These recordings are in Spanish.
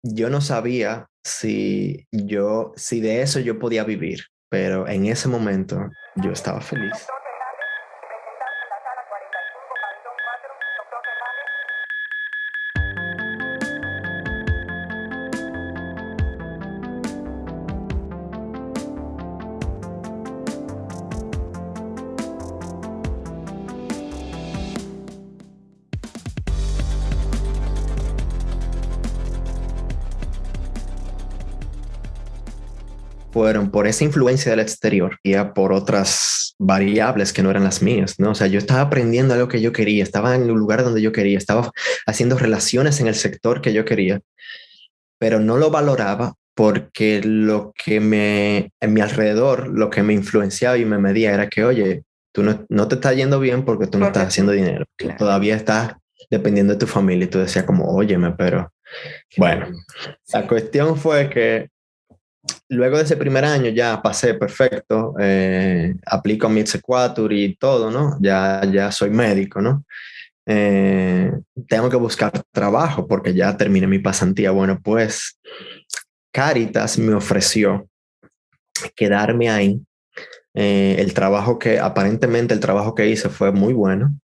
yo no sabía si de eso yo podía vivir, pero en ese momento yo estaba feliz. Fueron por esa influencia del exterior y por otras variables que no eran las mías, ¿no? O sea, yo estaba aprendiendo algo que yo quería, estaba en el lugar donde yo quería, estaba haciendo relaciones en el sector que yo quería, pero no lo valoraba porque en mi alrededor, lo que me influenciaba y me medía era que, oye, tú no te está yendo bien porque tú no estás Porque haciendo tú, dinero, tú claro, todavía estás dependiendo de tu familia y tú decías como, óyeme, pero bueno, claro. la Sí. cuestión fue que luego de ese primer año ya pasé perfecto, aplico a mi Equator y todo, ¿no? Ya soy médico, ¿no? Eh, Tengo que buscar trabajo porque ya terminé mi pasantía. Bueno, pues Caritas me ofreció quedarme ahí. Aparentemente el trabajo que hice fue muy bueno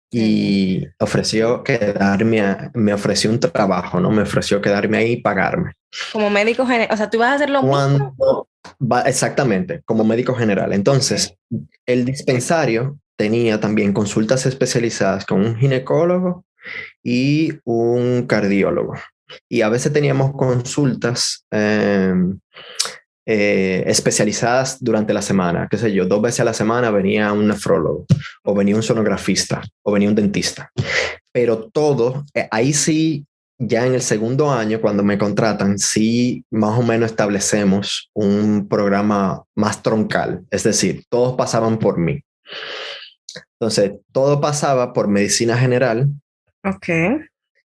Sí. y me ofreció un trabajo, ¿no? Me ofreció quedarme ahí y pagarme. Como médico general, o sea, tú vas a hacer lo mismo. Cuando exactamente, como médico general. Ok. Entonces, el dispensario tenía también consultas especializadas con un ginecólogo y un cardiólogo. Y a veces teníamos consultas especializadas durante la semana. Qué sé yo, 2 veces a la semana venía un nefrólogo, o venía un sonografista, o venía un dentista. Pero todo, ahí sí, ya en el segundo año, cuando me contratan, sí más o menos establecemos un programa más troncal. Es decir, todos pasaban por mí. Entonces, todo pasaba por medicina general, Ok.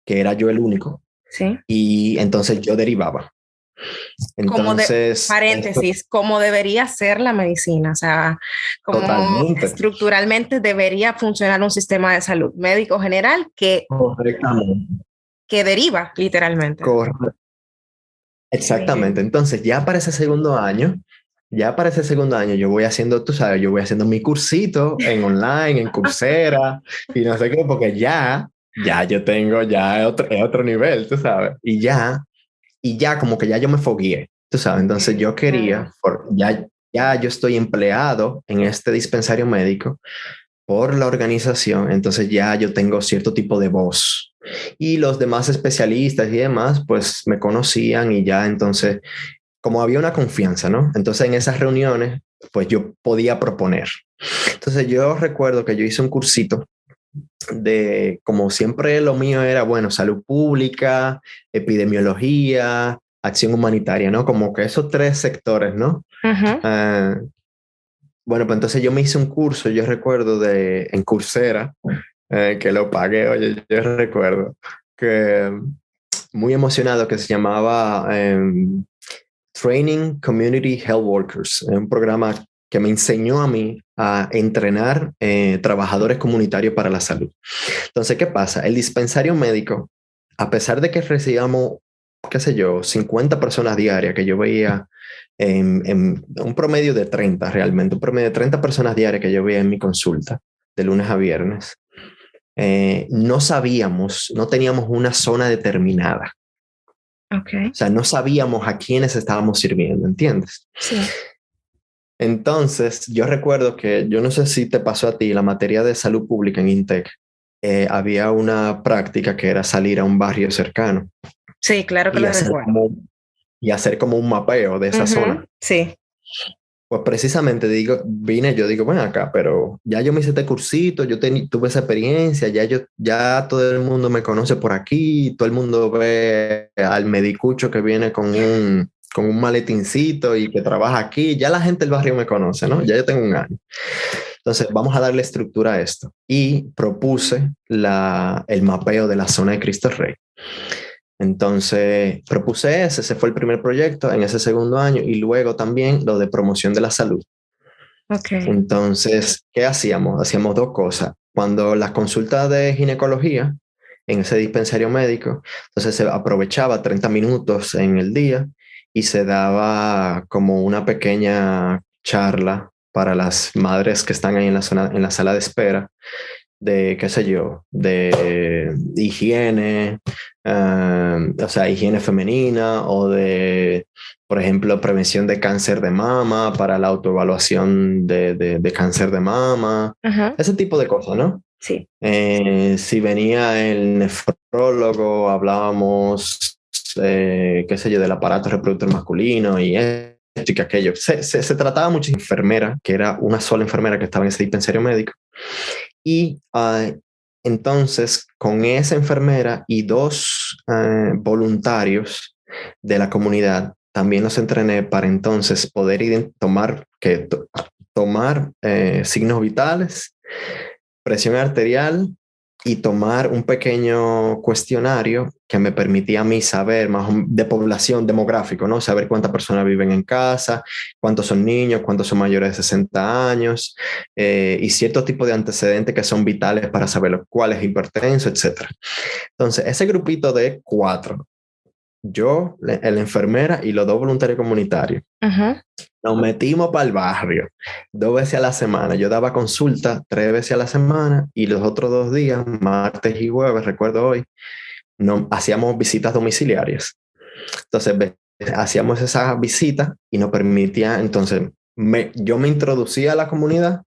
que era yo el único, Sí. y entonces yo derivaba. Como de, Entonces, esto paréntesis, como debería ser la medicina, o sea, como totalmente, estructuralmente debería funcionar un sistema de salud médico general correctamente, que deriva literalmente. correcto. Exactamente. Bien. Entonces, ya para ese segundo año, yo voy haciendo, tú sabes, yo voy haciendo mi cursito en online, en Coursera, y no sé qué, porque ya yo tengo ya otro nivel, tú sabes, y ya como que ya yo me fogueé, tú sabes. Entonces, Ok, yo claro. quería, ya yo estoy empleado en este dispensario médico por la organización, entonces ya yo tengo cierto tipo de voz. Y los demás especialistas y demás, pues me conocían y ya entonces, como había una confianza, ¿no? Entonces en esas reuniones, pues yo podía proponer. Entonces yo recuerdo que yo hice un cursito como siempre lo mío era, bueno, salud pública, epidemiología, acción humanitaria, ¿no? Como que esos tres sectores, ¿no? Ujú. Ah, bueno, pues entonces yo me hice un curso, yo recuerdo en Coursera, que lo pagué, oye, yo recuerdo que muy emocionado, que se llamaba Training Community Health Workers, un programa que me enseñó a mí a entrenar trabajadores comunitarios para la salud. Entonces, ¿qué pasa? El dispensario médico, a pesar de que recibíamos, qué sé yo, 50 personas diarias, que yo veía en un promedio de 30 realmente, un promedio de 30 personas diarias que yo veía en mi consulta, de lunes a viernes, no teníamos una zona determinada. Ok. O sea, no sabíamos a quiénes estábamos sirviendo, ¿entiendes? Sí. Entonces, yo recuerdo que, yo no sé si te pasó a ti, la materia de salud pública en INTEC, había una práctica que era salir a un barrio cercano Sí, claro que y lo hacer recuerdo. como, y hacer como un mapeo de esa Ujú. zona. Sí. Pues precisamente yo digo, bueno, acá, pero ya yo me hice este cursito, tuve esa experiencia, ya todo el mundo me conoce por aquí, todo el mundo ve al medicucho que viene con un maletincito y que trabaja aquí, ya la gente del barrio me conoce, ¿no? Ya yo tengo un año. Entonces, vamos a darle estructura a esto. Y propuse el mapeo de la zona de Cristo Rey. Entonces, ese fue el primer proyecto en ese segundo año y luego también lo de promoción de la salud. Ok. Entonces, ¿qué hacíamos? Hacíamos dos cosas. Cuando las consultas de ginecología, en ese dispensario médico. Entonces se aprovechaba 30 minutos en el día y se daba como una pequeña charla para las madres que están ahí en la zona, en la sala de espera, de, qué sé yo, de higiene, o sea, higiene femenina o de, por ejemplo, prevención de cáncer de mama para la autoevaluación de cáncer de mama, Ajá, ese tipo de cosas, ¿no? sí, Si venía el nefrólogo, hablábamos, qué sé yo, del aparato reproductor masculino y esto y que aquello. Se trataba mucho de enfermera, que era una sola enfermera que estaba en ese dispensario médico. Y entonces, con esa enfermera y dos voluntarios de la comunidad, también los entrené para entonces poder tomar signos vitales, presión arterial y tomar un pequeño cuestionario que me permitía a mí saber de población demográfico, ¿no? Saber cuántas personas viven en casa, cuántos son niños, cuántos son mayores de 60 años y ciertos tipos de antecedentes que son vitales para saber cuál es hipertenso, etcétera. Entonces, ese grupito de 4, yo, la enfermera y los 2 voluntarios comunitarios, ajá, nos metimos para el barrio 2 veces a la semana. Yo daba consulta 3 veces a la semana y los otros 2 días, martes y jueves, recuerdo hoy, no, hacíamos visitas domiciliarias. Entonces hacíamos esas visitas y nos permitía, entonces yo me introducía a la comunidad,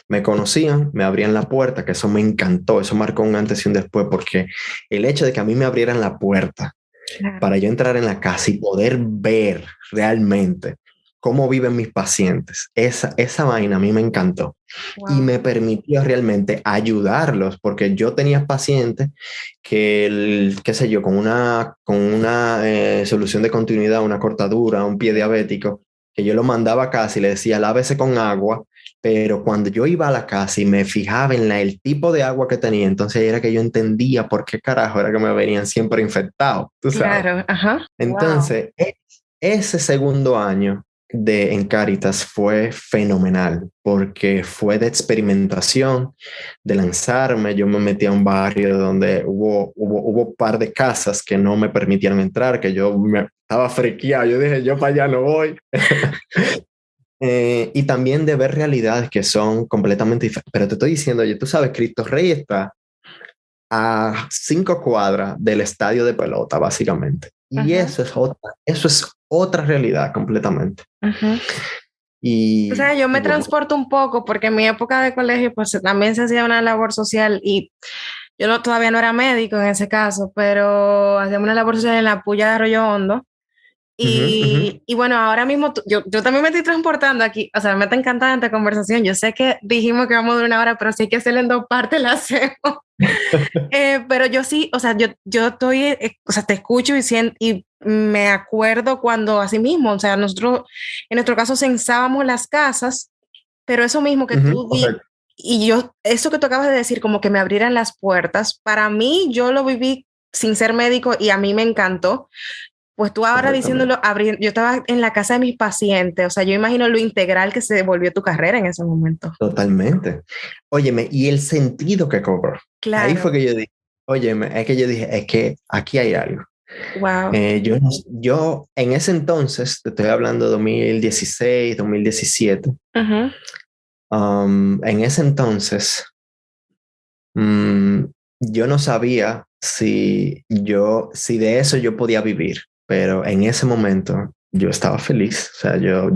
me conocían, me abrían la puerta, que eso me encantó, eso marcó un antes y un después, porque el hecho de que a mí me abrieran la puerta claro. para yo entrar en la casa y poder ver realmente cómo viven mis pacientes. Esa vaina a mí me encantó y Wow. me permitió realmente ayudarlos porque yo tenía pacientes que, qué sé yo, con una solución de continuidad, una cortadura, un pie diabético, que yo lo mandaba a casa y le decía, lávese con agua, pero cuando yo iba a la casa y me fijaba en el tipo de agua que tenía, entonces era que yo entendía por qué carajo era que me venían siempre infectados, tú sabes. Claro, ajá. Wow. Entonces, ese segundo año en Cáritas fue fenomenal porque fue de experimentación, de lanzarme. Yo me metí a un barrio donde hubo un par de casas que no me permitieron entrar, que yo me estaba friqueado. Yo dije, yo para allá no voy. Y también de ver realidades que son completamente diferentes. Pero te estoy diciendo, oye, tú sabes, Cristo Rey está a 5 cuadras del estadio de pelota, básicamente. Y Ajá, eso es otra realidad completamente. ajá. O Y, sea, yo y me bueno, transporto un poco porque en mi época de colegio pues también se hacía una labor social y yo no, todavía no era médico en ese caso, pero hacíamos una labor social en la Puya de Arroyo Hondo. ujú, ujú. Y bueno, ahora mismo yo también me estoy transportando aquí, o sea, me está encantando esta conversación. Yo sé que dijimos que vamos a durar una hora, pero sí hay que hacerla en 2 partes, la hacemos. Pero yo sí, o sea, yo estoy, o sea, te escucho y me acuerdo cuando así mismo, o sea, nosotros en nuestro caso censábamos las casas, pero eso mismo que Ujú, tú di, correcto, y yo, eso que tú acabas de decir, como que me abrieran las puertas, para mí yo lo viví sin ser médico y a mí me encantó. Pues tú ahora correctamente. diciéndolo, yo estaba en la casa de mis pacientes, o sea, yo imagino lo integral que se volvió tu carrera en ese momento. Totalmente. Óyeme, y el sentido que cobró. Ahí Claro, fue que yo dije, óyeme, es que yo dije, es que aquí hay algo. wow. Yo en ese entonces, te estoy hablando de 2016, 2017, Ajá, en ese entonces, mm, yo no sabía si de eso yo podía vivir, pero en ese momento yo estaba feliz, o sea, yo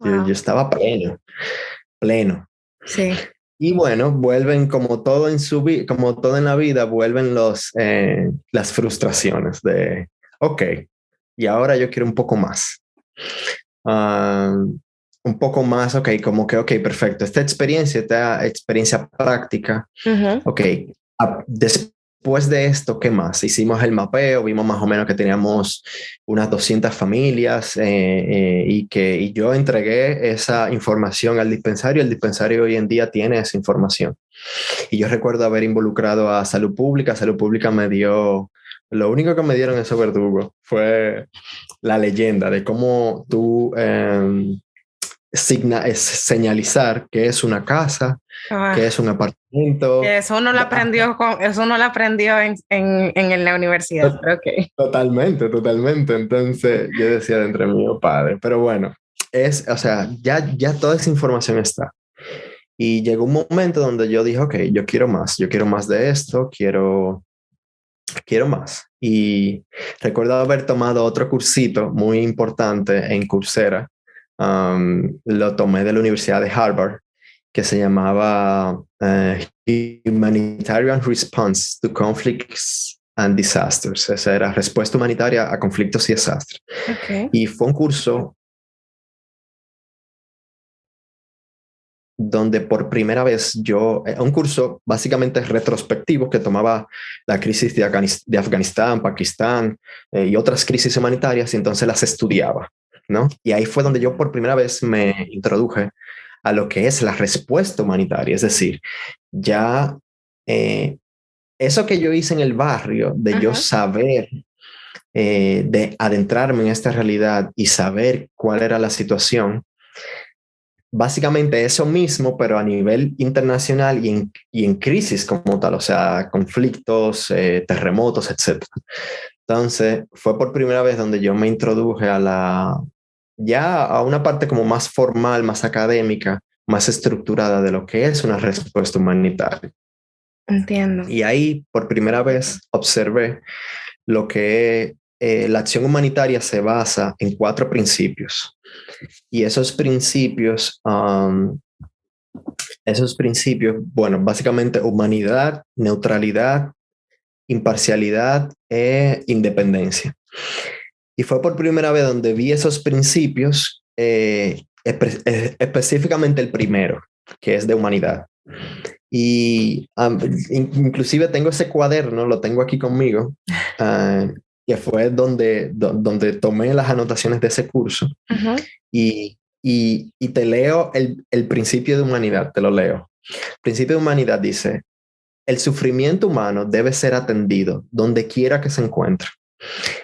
wow. estaba pleno, pleno. Sí, Y bueno, vuelven como todo como todo en la vida, vuelven las frustraciones de, ok, y ahora yo quiero un poco más. Ah, un poco más, ok, como que, ok, perfecto, esta experiencia práctica, ajá, ok, después de esto, ¿qué más? Hicimos el mapeo, vimos más o menos que teníamos unas 200 familias y yo entregué esa información al dispensario. El dispensario hoy en día tiene esa información. Y yo recuerdo haber involucrado a Salud Pública. Salud Pública me dio, lo único que me dieron esos verdugos fue la leyenda de cómo tú es señalizar qué es una casa, qué es un apartamento. Eso no lo aprendió, en la universidad, pero ok. Totalmente. Entonces yo decía dentro mío, padre, pero bueno, o sea, ya toda esa información está. Y llegó un momento donde yo dije, ok, yo quiero más de esto, quiero más. Y recuerdo haber tomado otro cursito muy importante en Coursera. Lo tomé de la Universidad de Harvard, que se llamaba Humanitarian Response to Conflicts and Disasters. Esa era respuesta humanitaria a conflictos y desastres. Okay. Y fue un curso donde por primera vez un curso básicamente retrospectivo que tomaba la crisis de Afganistán, Pakistán y otras crisis humanitarias y entonces las estudiaba, ¿no? Y ahí fue donde yo por primera vez me introduje a lo que es la respuesta humanitaria, es decir, ya eso que yo hice en el barrio, de yo saber, de adentrarme en esta realidad y saber cuál era la situación, básicamente eso mismo, pero a nivel internacional y en crisis como tal, o sea, conflictos, terremotos, etc. Entonces, fue por primera vez donde yo me introduje ya a una parte como más formal, más académica, más estructurada de lo que es una respuesta humanitaria. Entiendo. Y ahí, por primera vez, observé lo que la acción humanitaria se basa en 4 principios. Y esos principios, bueno, básicamente humanidad, neutralidad, imparcialidad e independencia. Y fue por primera vez donde vi esos principios, específicamente el primero, que es de humanidad. Y inclusive tengo ese cuaderno, lo tengo aquí conmigo, que fue donde tomé las anotaciones de ese curso. Y te leo el principio de humanidad, te lo leo. El principio de humanidad dice: el sufrimiento humano debe ser atendido donde quiera que se encuentre.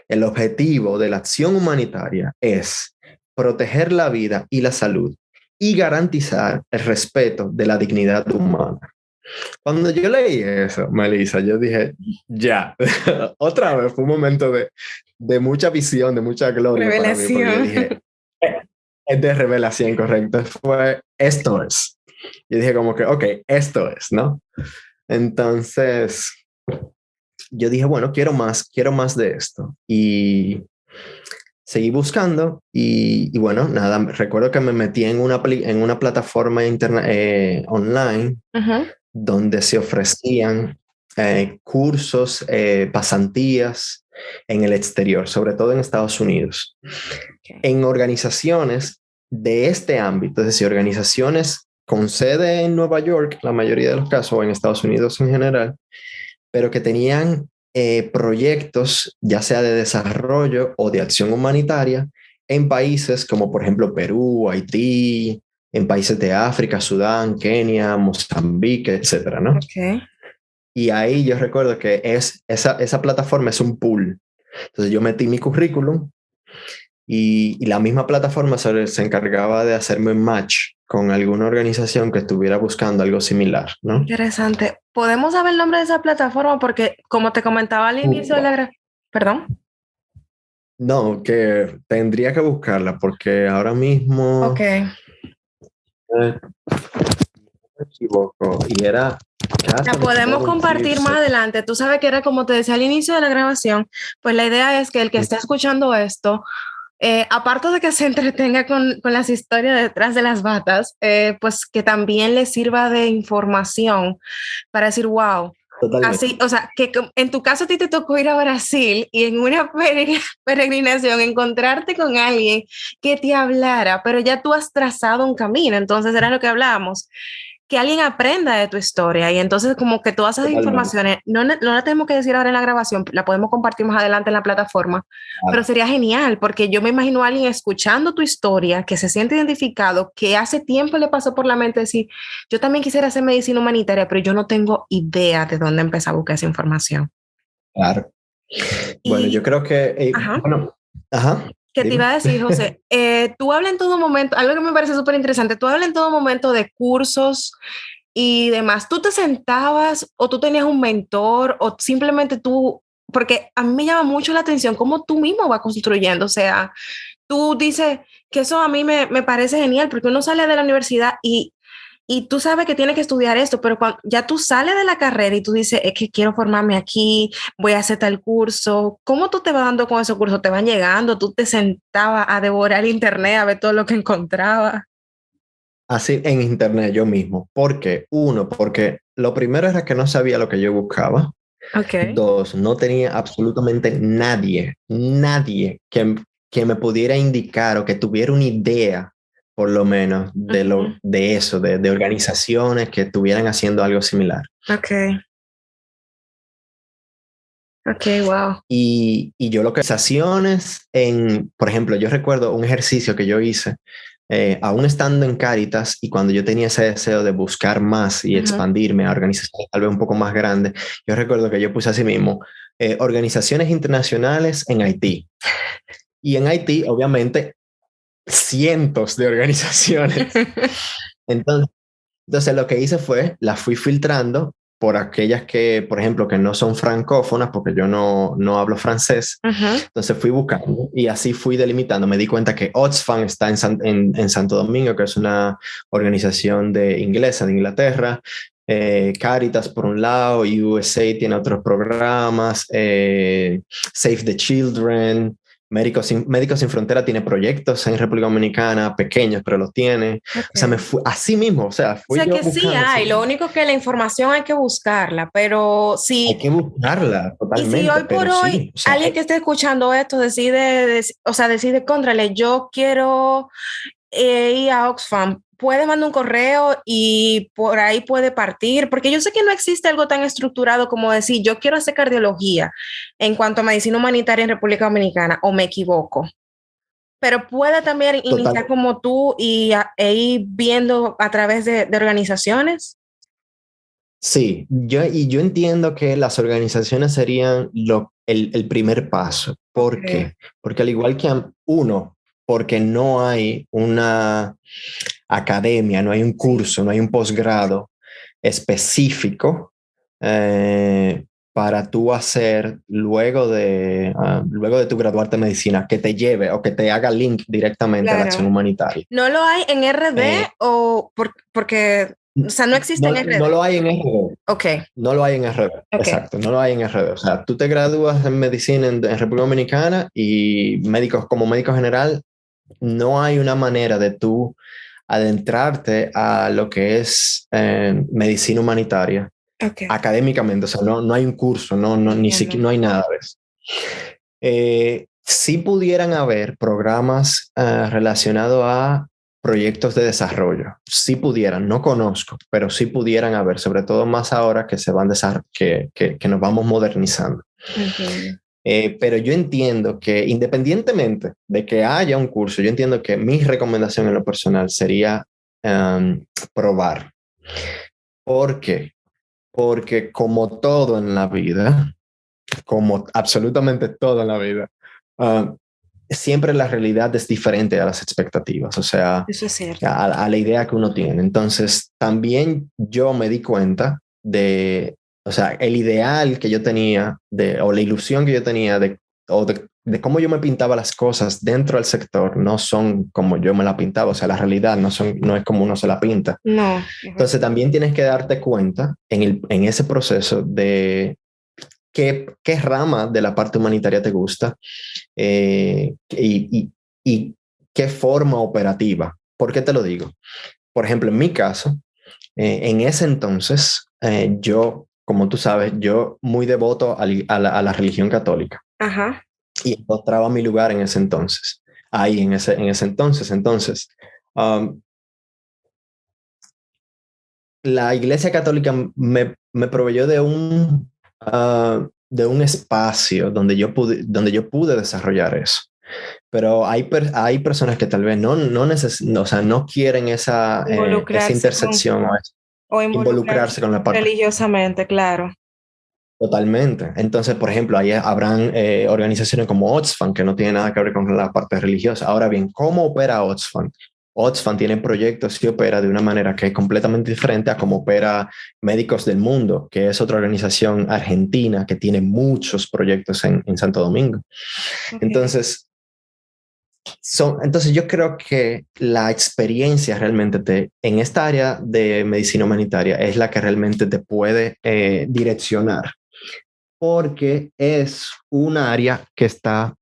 El objetivo de la acción humanitaria es proteger la vida y la salud y garantizar el respeto de la dignidad humana. Cuando yo leí eso, Melissa, yo dije, ya, otra vez fue un momento de mucha visión, de mucha gloria Revelación. para mí, porque yo dije, es de revelación, correcto. Esto es. Yo dije como que, ok, esto es, ¿no? Entonces, yo dije, bueno, quiero más de esto. Y seguí buscando y bueno, nada, recuerdo que me metí en una plataforma online donde se ofrecían cursos, pasantías en el exterior, sobre todo en Estados Unidos, en organizaciones de este ámbito, es decir, organizaciones con sede en Nueva York, la mayoría de los casos, o en Estados Unidos en general, pero que tenían proyectos, ya sea de desarrollo o de acción humanitaria, en países como por ejemplo Perú, Haití, en países de África, Sudán, Kenia, Mozambique, etcétera, ¿no? Okay. Y ahí yo recuerdo que esa plataforma es un pool. Entonces yo metí mi currículum y la misma plataforma se encargaba de hacerme un match con alguna organización que estuviera buscando algo similar, ¿no? Interesante. ¿Podemos saber el nombre de esa plataforma? Porque como te comentaba al inicio de la... ¿Perdón? No, que tendría que buscarla porque ahora mismo... Ok. Me equivoco y era... La podemos compartir más adelante. Tú sabes que era como te decía al inicio de la grabación, pues la idea es que el que esté escuchando esto, aparte de que se entretenga con las historias detrás de las batas, pues que también le sirva de información para decir, wow. Totalmente. Así, o sea, que en tu caso a ti te tocó ir a Brasil y en una peregrinación encontrarte con alguien que te hablara, pero ya tú has trazado un camino, entonces era lo que hablábamos, que alguien aprenda de tu historia y entonces como que todas esas informaciones, no la tenemos que decir ahora en la grabación, la podemos compartir más adelante en la plataforma, pero sería genial porque yo me imagino a alguien escuchando tu historia, que se siente identificado, que hace tiempo le pasó por la mente decir, yo también quisiera hacer medicina humanitaria, pero yo no tengo idea de dónde empezar a buscar esa información. Claro. Bueno, yo creo que... Ajá. Bueno, ajá. Que te iba Dime. a decir, José, tú hablas en todo momento, algo que me parece súper interesante, tú hablas en todo momento de cursos y demás. ¿Tú te sentabas o tú tenías un mentor o simplemente tú, porque a mí me llama mucho la atención cómo tú mismo vas construyendo, o sea, tú dices que eso a mí me parece genial porque uno sale de la universidad y tú sabes que tienes que estudiar esto, pero cuando ya tú sales de la carrera y tú dices, es que quiero formarme aquí, voy a hacer tal curso, ¿cómo tú te vas dando con esos cursos? ¿Te van llegando? ¿Tú te sentabas a devorar internet, a ver todo lo que encontrabas? Así en internet yo mismo. ¿Por qué? Uno, porque lo primero era que no sabía lo que yo buscaba. Ok. Dos, no tenía absolutamente nadie que me pudiera indicar o que tuviera una idea, por lo menos, Ujú. de eso, de organizaciones que estuvieran haciendo algo similar. Ok, ok, wow. Y yo lo que organizaciones por ejemplo, yo recuerdo un ejercicio que yo hice, aún estando en Cáritas y cuando yo tenía ese deseo de buscar más y Ujú. expandirme a organizaciones tal vez un poco más grandes, yo recuerdo que yo puse así mismo, organizaciones internacionales en Haití. Y en Haití, obviamente, cientos de organizaciones. Entonces, entonces lo que hice fue, las fui filtrando por aquellas que, por ejemplo, que no son francófonas, porque yo no hablo francés. Ujú. Entonces fui buscando y así fui delimitando. Me di cuenta que Oxfam está en Santo Domingo, que es una organización inglesa de Inglaterra. Caritas por un lado, USA tiene otros programas, Save the Children, Médicos Sin Frontera tiene proyectos en República Dominicana, pequeños, pero los tiene. O sea, me Ok. fui así mismo, o sea, O fui sea yo que sí buscando así hay, lo mismo. único que la información hay que buscarla, pero Hay sí. que buscarla Y si totalmente, hoy por pero hoy sí, o sea, alguien que esté escuchando esto decide, o sea, decide, contrale, yo quiero ir a Oxfam, puede mandar un correo y por ahí puede partir, porque yo sé que no existe algo tan estructurado como decir, yo quiero hacer cardiología en cuanto a medicina humanitaria en República Dominicana, o me equivoco. Pero puede también total. iniciar como tú e ir viendo a través de organizaciones. Sí, yo entiendo que las organizaciones serían el primer paso. ¿Por Okay. qué? Porque al igual que uno, porque no hay una academia, no hay un Sí. curso, no hay un posgrado específico eh, para tú hacer luego de tu graduarte en medicina, que te lleve o que te haga link directamente a la acción Claro. humanitaria. ¿No lo hay en RD Eh, o porque, o sea, no existe en no RD? lo hay en RD. Ok, No lo hay en RD, ok. exacto, no lo hay en RD. O sea, tú te gradúas en medicina en República Dominicana y como médico general, no hay una manera de tú adentrarte a lo que es medicina humanitaria Ok, académicamente. O sea, no hay un curso, ni entiendo. siquiera, no hay nada de eso. Sí pudieran haber programas relacionados a proyectos de desarrollo. Sí pudieran, no conozco, pero sí pudieran haber, sobre todo más ahora que se van que nos vamos modernizando. Entiendo. Pero yo entiendo que independientemente de que haya un curso, yo entiendo que mi recomendación en lo personal sería probar. ¿Por qué? Porque como todo en la vida, como absolutamente todo en la vida, uh, siempre la realidad es diferente a las expectativas, o sea, Eso es cierto. a la idea que uno tiene. Entonces, también yo me di cuenta o sea, el ideal que yo tenía, o la ilusión que yo tenía de cómo yo me pintaba las cosas dentro del sector, no son como yo me la pintaba, o sea, la realidad no es como uno se la pinta. No, es Entonces, verdad. también tienes que darte cuenta en ese proceso de qué rama de la parte humanitaria te gusta y qué forma operativa. ¿Por qué te lo digo? Por ejemplo, en mi caso, en ese entonces, yo, como tú sabes, yo muy devoto a la religión católica Ajá. y encontraba mi lugar en ese entonces, ahí en ese entonces. Entonces, um, la Iglesia Católica me proveyó de un espacio donde yo pude desarrollar eso. Pero hay personas que tal vez o sea, no quieren esa Involucrarse con, intersección o o involucrarse involucrarse con la parte. religiosamente, claro. Totalmente. Entonces, por ejemplo, ahí habrán organizaciones como Oxfam, que no tiene nada que ver con la parte religiosa. Ahora bien, ¿cómo opera Oxfam? Oxfam tiene proyectos y opera de una manera que es completamente diferente a cómo opera Médicos del Mundo, que es otra organización argentina que tiene muchos proyectos en Santo Domingo. Okay. Entonces, entonces yo creo que la experiencia realmente en esta área de medicina humanitaria es la que realmente te puede direccionar porque es un área que está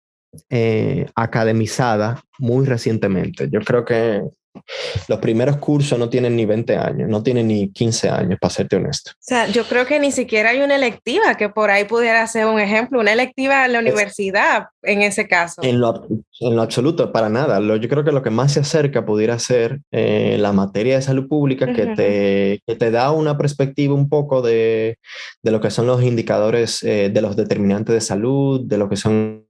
academizada muy recientemente. Yo creo que los primeros cursos no tienen ni 20 años, no tienen ni 15 años, para serte honesto. O sea, yo creo que ni siquiera hay una electiva que por ahí pudiera ser un ejemplo, una electiva en la Es, universidad en ese caso. en lo absoluto, para nada. Yo creo que lo que más se acerca pudiera ser la materia de salud pública Ujú. que te da una perspectiva un poco de lo que son los indicadores de los determinantes de salud, de lo que son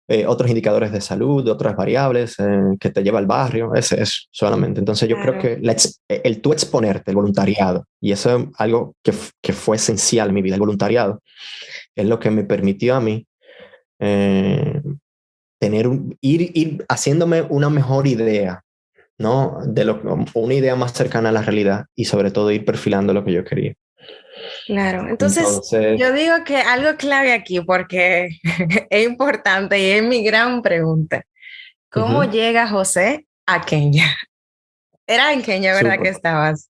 eh, otros indicadores de salud, de otras variables que te lleva al barrio, ese es solamente. Entonces yo creo Claro. que el tú exponerte, el voluntariado, y eso es algo que fue esencial en mi vida, el voluntariado, es lo que me permitió a mí eh, ir haciéndome una mejor idea, ¿no? Una idea más cercana a la realidad y sobre todo ir perfilando lo que yo quería. Claro, entonces Entonces, yo digo que algo clave aquí, porque es importante y es mi gran pregunta. ¿Cómo uh-huh, llega José a Kenia? Era en Kenia, ¿verdad que súper. estabas?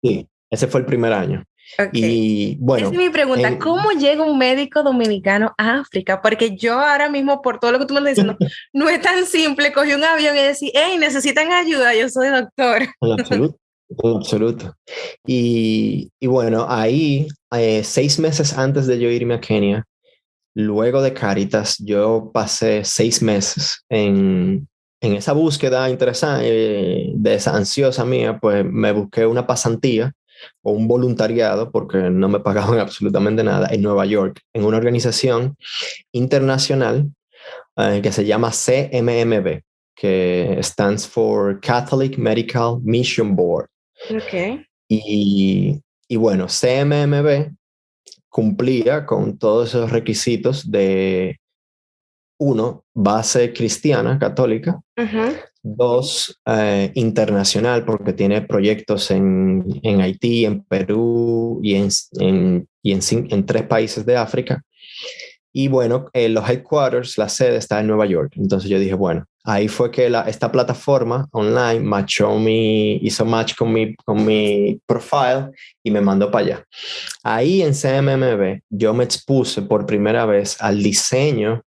Sí, ese fue el primer año. Ok. Y Esa es bueno, mi pregunta. ¿Cómo llega un médico dominicano a África? Porque yo ahora mismo, por todo lo que tú me estás diciendo, no es tan simple coger un avión y decir, hey, necesitan ayuda, yo soy doctor. en absoluto, en absoluto. Y bueno, ahí, 6 meses antes de yo irme a Kenia, luego de Caritas, yo pasé 6 meses en esa búsqueda interesante, de esa ansiosa mía, pues me busqué una pasantía o un voluntariado, porque no me pagaban absolutamente nada, en Nueva York, en una organización internacional que se llama CMMB, que stands for Catholic Medical Mission Board. Ok. Y bueno, CMMB cumplía con todos esos requisitos de, uno, base cristiana, católica; Ujú. dos, internacional, porque tiene proyectos en Haití, en Perú y en 3 países de África. Y bueno, los headquarters, la sede está en Nueva York. Entonces yo dije, bueno, ahí fue que esta plataforma online hizo match con mi profile y me mandó para allá. Ahí en CMMB yo me expuse por primera vez al diseño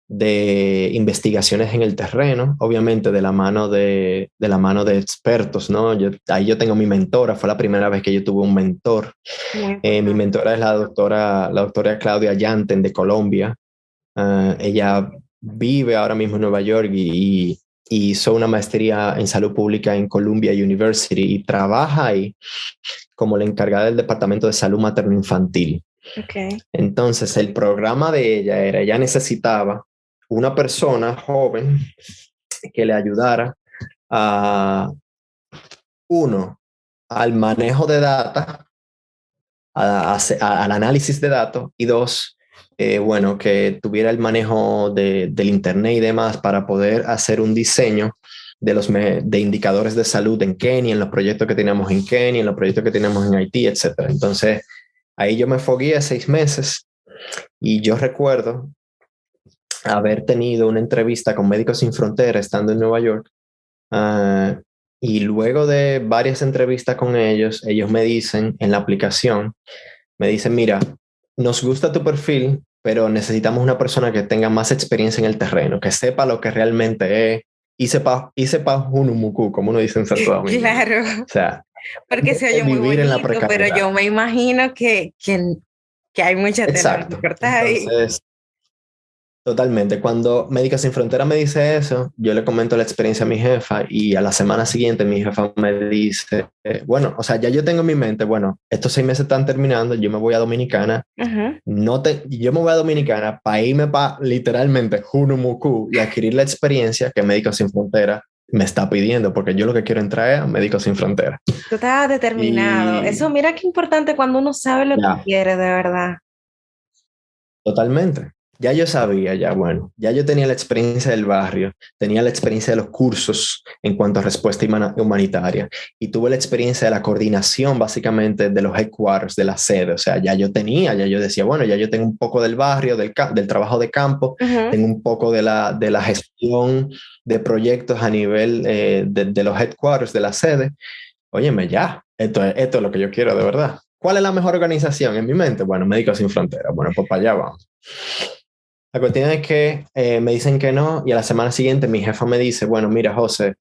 de investigaciones en el terreno, obviamente de la mano de expertos, ¿no? Ahí yo tengo mi mentora, fue la primera vez que yo tuve un mentor. Muy Mi importante. mentora es la doctora Claudia Yanten de Colombia. Ella vive ahora mismo en Nueva York y hizo una maestría en salud pública en Columbia University y trabaja ahí como la encargada del departamento de salud materno-infantil. Ok. Entonces, el programa de ella necesitaba una persona joven que le ayudara a, uno, al manejo de data, al análisis de datos, y dos, bueno, que tuviera el manejo del internet y demás para poder hacer un diseño de indicadores de salud en Kenia, en los proyectos que teníamos en Kenia, en los proyectos que teníamos en Haití, etcétera. Entonces, ahí yo me fogué 6 meses y yo recuerdo haber tenido una entrevista con Médicos Sin Fronteras estando en Nueva York. Uh, y luego de varias entrevistas con ellos me dicen en la aplicación, me dicen, mira, nos gusta tu perfil, pero necesitamos una persona que tenga más experiencia en el terreno, que sepa lo que realmente es y sepa Hunumuku, como uno dice en Santo Domingo, ¿no? O Claro, sea, porque se oye muy vivir en la bonito, pero precariedad. yo me imagino que hay mucha tela que Exacto. cortar ahí. Entonces, totalmente. Cuando Médicos Sin Frontera me dice eso, yo le comento la experiencia a mi jefa y a la semana siguiente mi jefa me dice, bueno, o sea, ya yo tengo en mi mente, bueno, estos 6 meses están terminando, yo me voy a Dominicana, Ujú. yo me voy a Dominicana para irme para literalmente Hunumuku y adquirir la experiencia que Médicos Sin Frontera me está pidiendo, porque yo lo que quiero entrar es a Médicos Sin Fronteras. Tú estabas determinado. Y Eso, mira qué importante cuando uno sabe lo que ya, quiere, de verdad. totalmente. Ya yo sabía, ya bueno, ya yo tenía la experiencia del barrio, tenía la experiencia de los cursos en cuanto a respuesta humanitaria y tuve la experiencia de la coordinación básicamente de los headquarters, de la sede. O sea, ya yo decía, bueno, ya yo tengo un poco del barrio, del trabajo de campo, tengo un poco de la gestión de proyectos a nivel de los headquarters, de la sede. Óyeme, ya, esto es lo que yo quiero de verdad. ¿Cuál es la mejor organización en mi mente? Bueno, Médicos Sin Fronteras. Bueno, pues para allá vamos. La cuestión es que me dicen que no y a la semana siguiente mi jefa me dice, bueno, mira, José,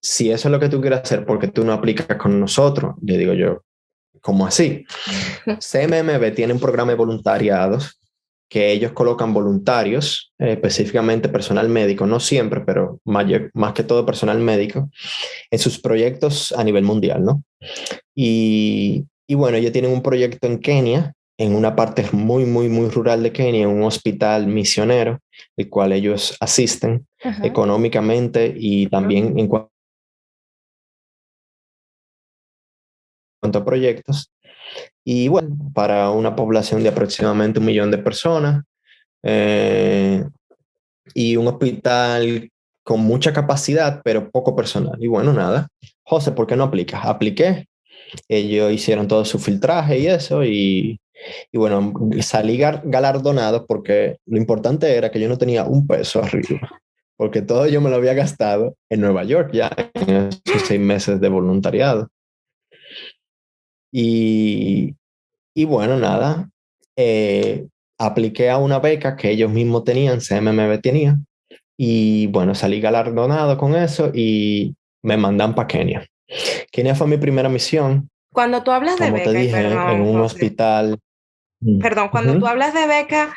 si eso es lo que tú quieres hacer, ¿por qué tú no aplicas con nosotros? Le digo yo, ¿cómo así? CMMB tiene un programa de voluntariados que ellos colocan voluntarios, específicamente personal médico, no siempre, pero más que todo personal médico, en sus proyectos a nivel mundial, ¿no? Y bueno, ellos tienen un proyecto en Kenia, en una parte muy, muy, muy rural de Kenia, un hospital misionero, el cual ellos asisten económicamente y también en cuanto a proyectos. Y bueno, para una población de aproximadamente 1 millón de personas eh, y un hospital con mucha capacidad, pero poco personal. Y bueno, nada. José, ¿por qué no aplicas? Apliqué. Ellos hicieron todo su filtraje y eso, y bueno, salí galardonado porque lo importante era que yo no tenía un peso arriba, porque todo yo me lo había gastado en Nueva York ya en esos 6 meses de voluntariado. Y, y bueno, nada, apliqué a una beca que ellos mismos tenían, CMMB tenía, y bueno, salí galardonado con eso y me mandan para Kenia. Kenia fue mi primera misión, Cuando tú hablas de como te beca, y dije, en perdón, un José, hospital. perdón, cuando tú Ujú. hablas de beca,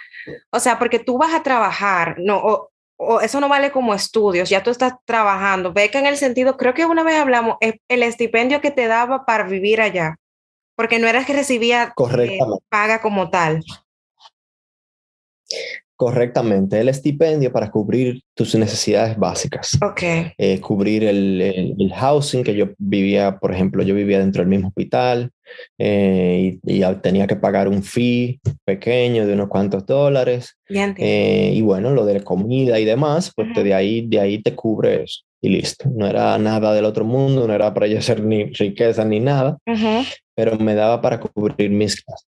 o sea, porque tú vas a trabajar, no, o eso no vale como estudios, ya tú estás trabajando. Beca en el sentido, creo que una vez hablamos, es el estipendio que te daba para vivir allá, porque no eras que recibía Correctamente. paga como tal. Correctamente, el estipendio para cubrir tus necesidades básicas. Ok, Cubrir el housing, que yo vivía, por ejemplo, yo vivía dentro del mismo hospital y tenía que pagar un fee pequeño de unos cuantos dólares. ya entiendo. Y bueno, lo de la comida y demás, pues Ujú, de ahí te cubre eso y listo. No era nada del otro mundo, no era para yo hacer ni riqueza ni nada, ujú, pero me daba para cubrir mis gastos.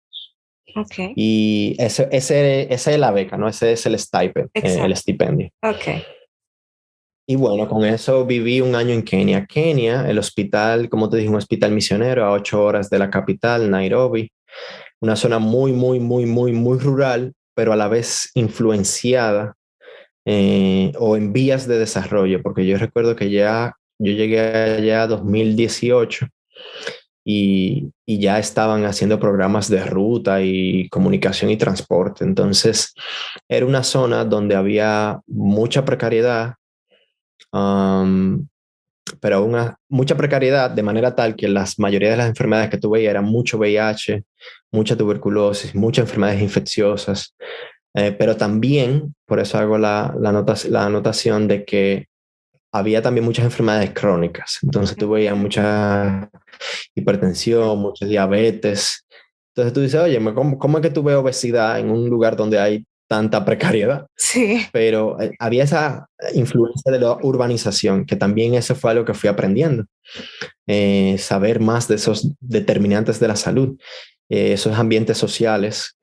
ok, Y ese es la beca, ¿no? Ese es el stipend, el exacto. estipendio. Ok, Y bueno, con eso viví un año en Kenia. Kenia, el hospital, como te dije, un hospital misionero a 8 horas de la capital, Nairobi. Una zona muy, muy, muy, muy, muy rural, pero a la vez influenciada o en vías de desarrollo, porque yo recuerdo que yo llegué allá en 2018 y ya estaban haciendo programas de ruta y comunicación y transporte. Entonces, era una zona donde había mucha precariedad, um, pero mucha precariedad de manera tal que la mayoría de las enfermedades que tuve eran mucho VIH, mucha tuberculosis, muchas enfermedades infecciosas, pero también, por eso hago la anotación de que había también muchas enfermedades crónicas. Entonces tú veías mucha hipertensión, mucha diabetes. Entonces tú dices, oye, ¿cómo es que tú ves obesidad en un lugar donde hay tanta precariedad? sí, Pero había esa influencia de la urbanización, que también eso fue algo que fui aprendiendo. Saber más de esos determinantes de la salud, esos ambientes sociales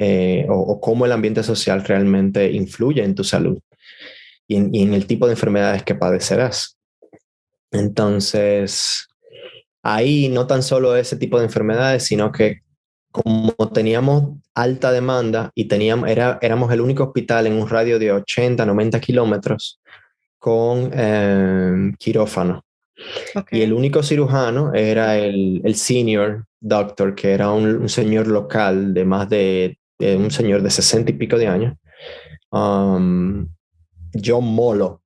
o cómo el ambiente social realmente influye en tu salud y en el tipo de enfermedades que padecerás. Entonces, ahí no tan solo ese tipo de enfermedades, sino que como teníamos alta demanda y éramos el único hospital en un radio de 80, 90 kilómetros con quirófano. ok. Y el único cirujano era el senior doctor, que era un señor local de más de un señor de 60 y pico de años, um, John Molo.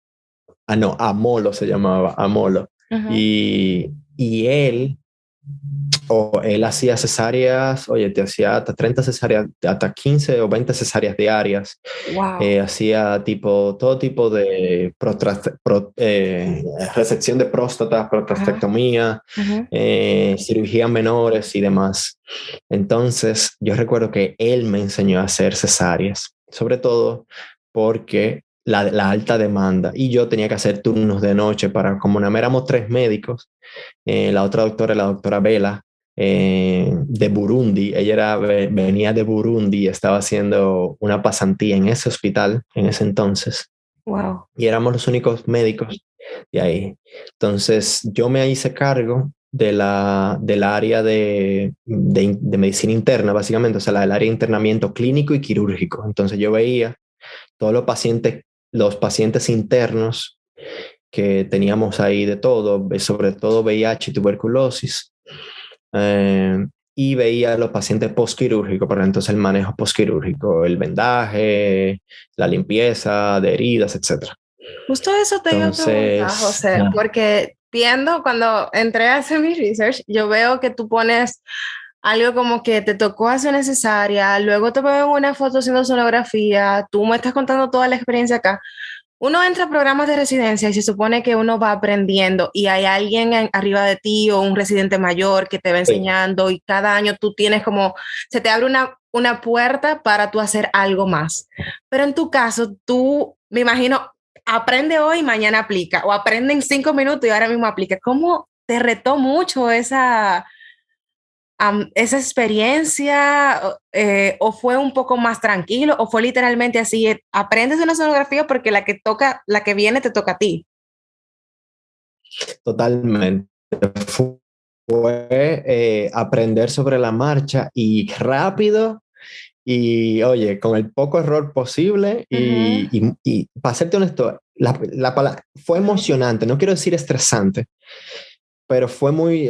Ah, no, Amolo se llamaba, Amolo. Ujú. Y él o él hacía cesáreas, oye, te hacía hasta 30 cesáreas, hasta 15 o 20 cesáreas diarias. Wow. Hacía todo tipo de resección de próstata, Ajá, prostatectomía, ajá. cirugías menores y demás. Entonces, yo recuerdo que él me enseñó a hacer cesáreas, sobre todo porque la alta demanda y yo tenía que hacer turnos de noche para, como no éramos tres médicos, la otra doctora, la doctora Vela, de Burundi. Ella venía de Burundi y estaba haciendo una pasantía en ese hospital en ese entonces. Wow. Y éramos los únicos médicos de ahí. Entonces yo me hice cargo del área de medicina interna, básicamente, o sea, del área de internamiento clínico y quirúrgico. Entonces yo veía todos los pacientes internos que teníamos ahí de todo, sobre todo VIH y tuberculosis. Eh, y veía los pacientes postquirúrgicos, pero entonces el manejo postquirúrgico, el vendaje, la limpieza de heridas, etc. Justo eso te iba a preguntar, Entonces, José, porque viendo cuando entré a hacer mi research, yo veo que tú pones algo como que te tocó hacer necesaria, luego te veo en una foto haciendo sonografía, tú me estás contando toda la experiencia acá. Uno entra a programas de residencia y se supone que uno va aprendiendo y hay alguien arriba de ti o un residente mayor que te va sí, enseñando y cada año tú tienes como, se te abre una puerta para tú hacer algo más. Pero en tu caso, tú, me imagino, aprende hoy y mañana aplica o aprende en 5 minutos y ahora mismo aplica. ¿Cómo te retó mucho esa experiencia o fue un poco más tranquilo o fue literalmente así, aprendes una sonografía porque la que toca, la que viene te toca a ti? totalmente. Fue aprender sobre la marcha y rápido y, oye, con el poco error posible Ujú. y para serte honesto, fue emocionante, no quiero decir estresante, pero fue muy,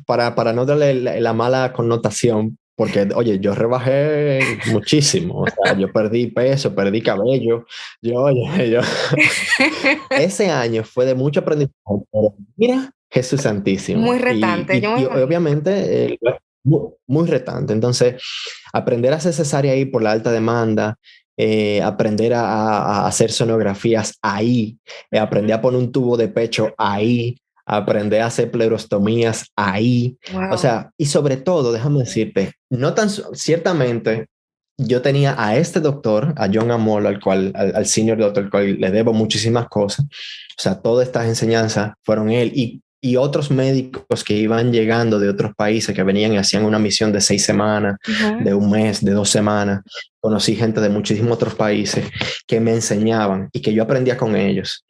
para no darle la mala connotación, porque, oye, yo rebajé muchísimo, o sea, yo perdí peso, perdí cabello, oye, ese año fue de mucho aprendizaje, pero mira, Jesús Muy Santísimo, retante, yo me y imagino. obviamente muy retante, entonces, aprender a hacer cesárea ahí por la alta demanda, aprender a hacer sonografías ahí, aprender a poner un tubo de pecho ahí, aprender a hacer pleurostomías ahí. O Wow. sea, y sobre todo, déjame decirte, no tan ciertamente yo tenía a este doctor, a John Amol, al senior doctor, al cual le debo muchísimas cosas. O sea, todas estas enseñanzas fueron él y otros médicos que iban llegando de otros países que venían y hacían una misión de 6 semanas, Ujú. de un mes, de 2 semanas. Conocí gente de muchísimos otros países que me enseñaban y que yo aprendía con ellos.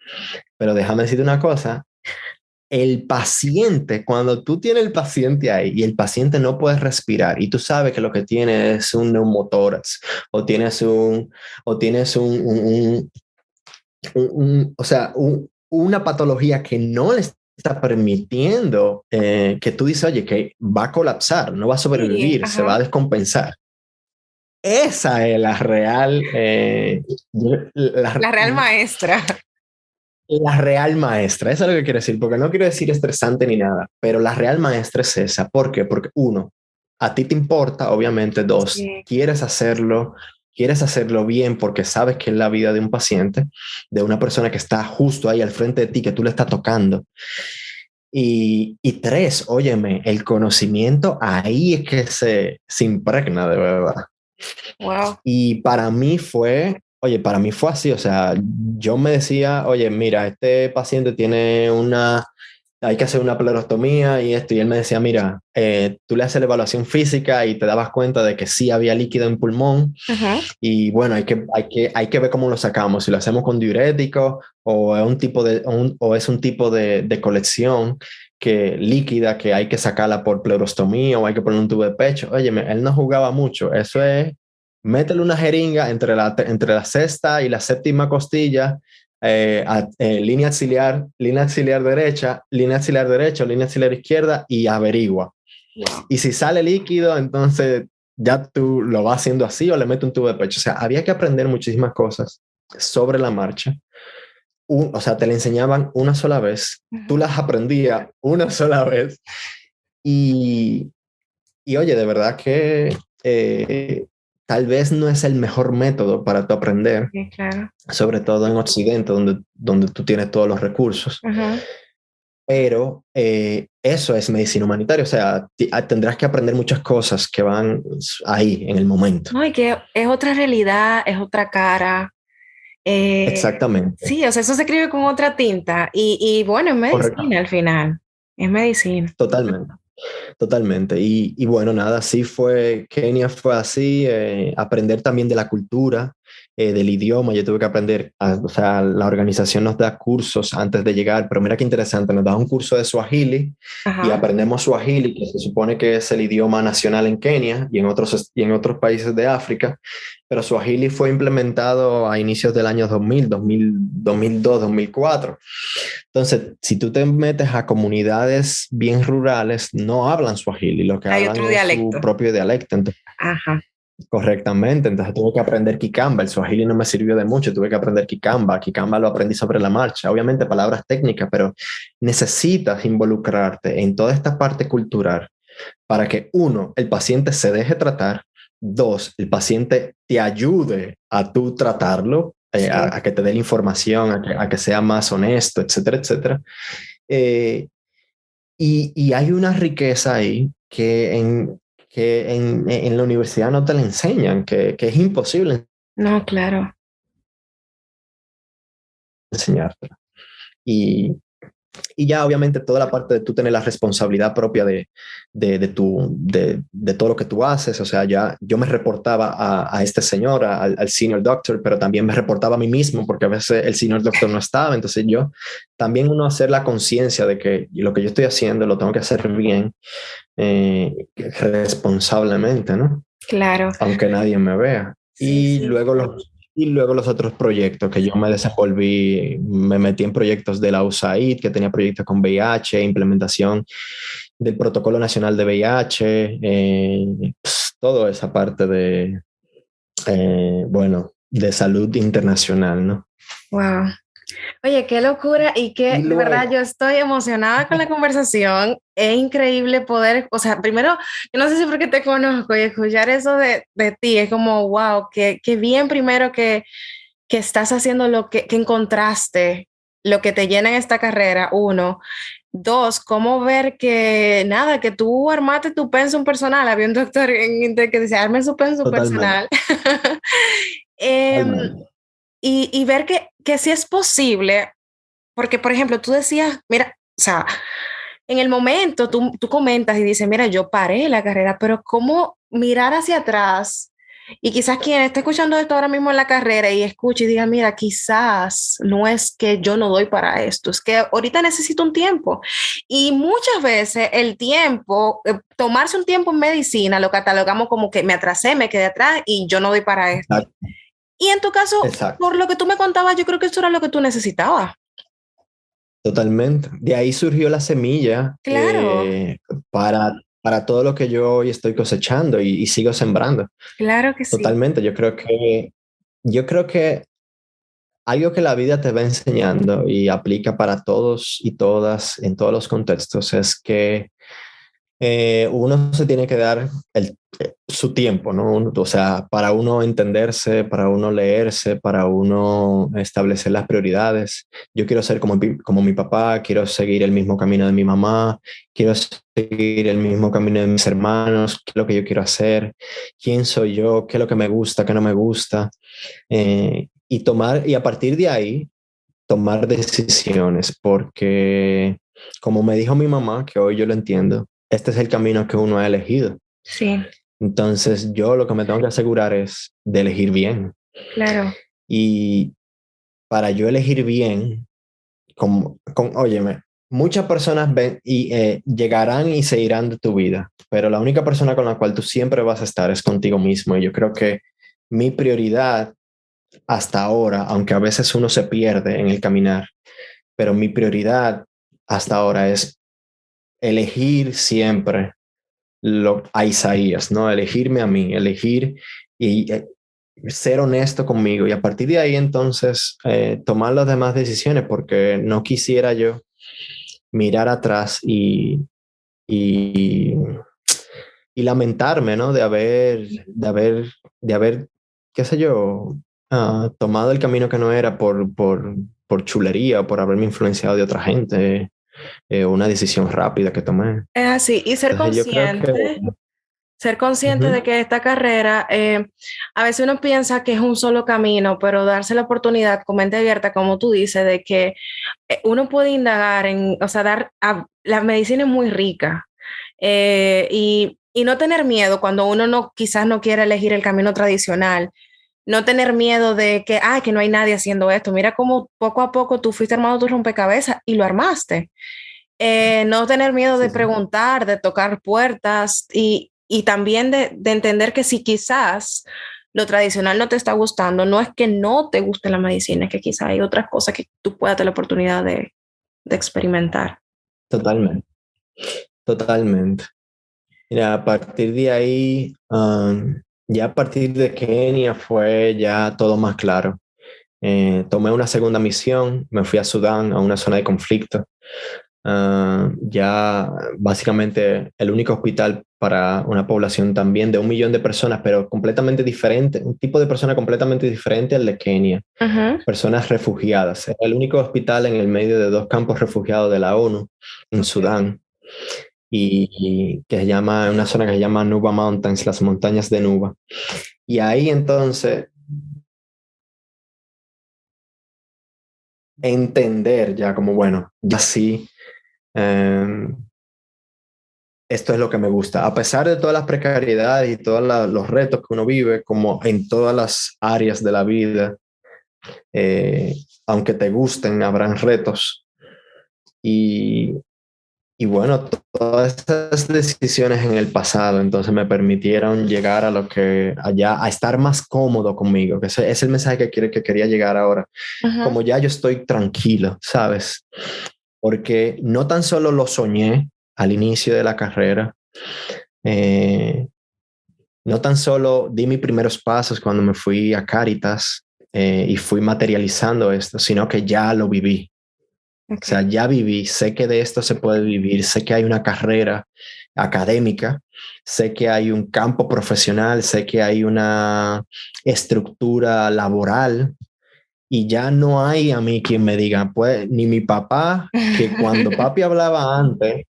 Pero déjame decirte una cosa, el paciente, cuando tú tienes el paciente ahí y el paciente no puede respirar y tú sabes que lo que tiene es un neumotórax o tienes o tienes o sea, una patología que no le está permitiendo que tú dices, oye, que va a colapsar, no va a Sí, sobrevivir, se va a ajá. descompensar. Esa es la real, la, La real maestra. la real maestra. Eso es lo que quiero decir, porque no quiero decir estresante ni nada, pero la real maestra es esa. ¿Por qué? Porque uno, a ti te importa, obviamente. Dos, Sí. quieres hacerlo bien porque sabes que es la vida de un paciente, de una persona que está justo ahí al frente de ti, que tú le estás tocando. Y tres, óyeme, el conocimiento ahí es que se impregna de verdad. Wow. Y para mí fue así, o sea, yo me decía, oye, mira, este paciente hay que hacer una pleurostomía y esto, y él me decía, mira, tú le haces la evaluación física y te dabas cuenta de que sí había líquido en pulmón, Ujú. y bueno, hay que ver cómo lo sacamos, si lo hacemos con diurético o es un tipo de colección líquida que hay que sacarla por pleurostomía o hay que poner un tubo de pecho. Oye, él no jugaba mucho, eso es métele una jeringa entre la sexta y la séptima costilla, línea axilar derecha, línea axilar derecha, línea axilar izquierda y averigua. Wow. Y si sale líquido, entonces ya tú lo vas haciendo así o le metes un tubo de pecho. O sea, había que aprender muchísimas cosas sobre la marcha. O sea, te la enseñaban una sola vez, tú Ujú. las aprendías una sola vez Y, y oye, de verdad que tal vez no es el mejor método para tu aprender, Sí, claro. sobre todo en Occidente, donde tú tienes todos los recursos. Ajá. Pero eso es medicina humanitaria, o sea, tendrás que aprender muchas cosas que van ahí en el momento. No, y que es otra realidad, es otra cara. Exactamente, Sí, o sea, eso se escribe con otra tinta. Y bueno, es correcto, medicina al final. Es medicina. totalmente. Totalmente. Y bueno, nada, así fue, Kenia fue así, aprender también de la cultura, del idioma. Yo tuve que aprender, o sea, la organización nos da cursos antes de llegar, pero mira qué interesante, nos da un curso de Swahili y Ajá. aprendemos Swahili, que se supone que es el idioma nacional en Kenia y en otros países de África, pero Swahili fue implementado a inicios del año 2002, 2004. Entonces, si tú te metes a comunidades bien rurales, no hablan Swahili, lo que Hay hablan otro es su dialecto. propio dialecto. Entonces, Ajá. correctamente, entonces tuve que aprender Kikamba. El Swahili no me sirvió de mucho, tuve que aprender Kikamba. Kikamba lo aprendí sobre la marcha. Obviamente, palabras técnicas, pero necesitas involucrarte en toda esta parte cultural para que, uno, el paciente se deje tratar, dos, el paciente te ayude a tú tratarlo, Sí. a que te dé la información, a que sea más honesto, etcétera, etcétera. Eh, y hay una riqueza ahí que en la universidad no te la enseñan, que es imposible No, claro. enseñarte. Y, Y ya obviamente toda la parte de tú tener la responsabilidad propia de todo lo que tú haces, o sea, ya yo me reportaba a este señor, al senior doctor, pero también me reportaba a mí mismo porque a veces el senior doctor no estaba, entonces yo también uno hacer la conciencia de que lo que yo estoy haciendo lo tengo que hacer bien, responsablemente, ¿no? Claro. Aunque nadie me vea. Sí, sí. Y luego los otros proyectos que yo me desenvolví, me metí en proyectos de la USAID, que tenía proyectos con VIH, implementación del Protocolo Nacional de VIH, toda esa parte bueno, de salud internacional, ¿no? Wow. Oye, qué locura y Y que de verdad luego, yo estoy emocionada con la conversación. Es increíble poder, o sea, primero, yo no sé si porque te conozco y escuchar eso de ti es como, wow, qué bien primero que estás haciendo que encontraste, lo que te llena en esta carrera, uno. Dos, cómo ver que nada, que tú armaste tu pensum personal. Había un doctor en Inter que decía, arme su pensum totalmente, personal. Em, totalmente, y ver que sí es posible, porque, por ejemplo, tú decías, mira, o sea, en el momento tú comentas y dices, mira, yo paré la carrera, pero ¿cómo mirar hacia atrás? Y quizás quien esté escuchando esto ahora mismo en la carrera y escuche y diga, mira, quizás no es que yo no doy para esto, es que ahorita necesito un tiempo. Y muchas veces el tiempo, tomarse un tiempo en medicina, lo catalogamos como que me atrasé, me quedé atrás y yo no doy para esto. exacto, Y en tu caso, exacto. por lo que tú me contabas, yo creo que eso era lo que tú necesitabas. Totalmente. De ahí surgió la semilla Claro, para todo lo que yo hoy estoy cosechando y sigo sembrando. claro que sí. Totalmente. Yo creo que algo que la vida te va enseñando y aplica para todos y todas en todos los contextos es que uno se tiene que dar su tiempo, ¿no? O sea, para uno entenderse, para uno leerse, para uno establecer las prioridades. Yo quiero ser como mi papá, quiero seguir el mismo camino de mi mamá, quiero seguir el mismo camino de mis hermanos, qué es lo que yo quiero hacer, quién soy yo, qué es lo que me gusta, qué no me gusta. Y a partir de ahí, tomar decisiones, porque como me dijo mi mamá, que hoy yo lo entiendo, este es el camino que uno ha elegido. Sí, Entonces yo lo que me tengo que asegurar es de elegir bien. claro. Y para yo elegir bien, óyeme, muchas personas ven y llegarán y se irán de tu vida, pero la única persona con la cual tú siempre vas a estar es contigo mismo. Y yo creo que mi prioridad hasta ahora, aunque a veces uno se pierde en el caminar, pero mi prioridad hasta ahora es elegir siempre a Isaías, ¿no? Elegirme a mí, elegir y ser honesto conmigo y a partir de ahí entonces tomar las demás decisiones porque no quisiera yo mirar atrás y, y lamentarme, ¿no? De haber, qué sé yo, tomado el camino que no era por chulería, por haberme influenciado de otra gente, una decisión rápida que tomé. Es así, y Entonces yo creo que... ser consciente de Ujú. que esta carrera, a veces uno piensa que es un solo camino, pero darse la oportunidad con mente abierta, como tú dices, de que uno puede indagar en, o sea, la medicina es muy rica, y no tener miedo cuando uno no, quizás no quiere elegir el camino tradicional, no tener miedo de que, que no hay nadie haciendo esto. Mira cómo poco a poco tú fuiste armando tu rompecabezas y lo armaste. No tener miedo de Sí, sí. preguntar, de tocar puertas y también de entender que si quizás lo tradicional no te está gustando, no es que no te guste la medicina, es que quizás hay otras cosas que tú puedas tener la oportunidad de experimentar. Totalmente, totalmente. Mira, a partir de ahí, ya a partir de Kenia fue ya todo más claro. Tomé una segunda misión, me fui a Sudán, a una zona de conflicto. Ya básicamente el único hospital para una población también de 1 millón de personas, pero completamente diferente, un tipo de persona completamente diferente al de Kenia, Ujú. personas refugiadas. Era el único hospital en el medio de 2 campos refugiados de la ONU en Okay. Sudán y que se llama, una zona que se llama Nuba Mountains, las montañas de Nuba. Y ahí entonces entender ya como, bueno, ya sí, eh, esto es lo que me gusta. A pesar de todas las precariedades y todos los retos que uno vive, como en todas las áreas de la vida, eh, aunque te gusten, habrán retos. Y, y bueno, todas estas decisiones en el pasado entonces me permitieron llegar a lo que allá, a estar más cómodo conmigo, que ese es el mensaje que quería llegar ahora. Ujú. Como ya yo estoy tranquilo, ¿sabes? Porque no tan solo lo soñé al inicio de la carrera, eh, no tan solo di mis primeros pasos cuando me fui a Cáritas y fui materializando esto, sino que ya lo viví. O sea, Okay. ya viví, sé que de esto se puede vivir, sé que hay una carrera académica, sé que hay un campo profesional, sé que hay una estructura laboral y ya no hay a mí quien me diga, pues ni mi papá, que cuando papi hablaba antes,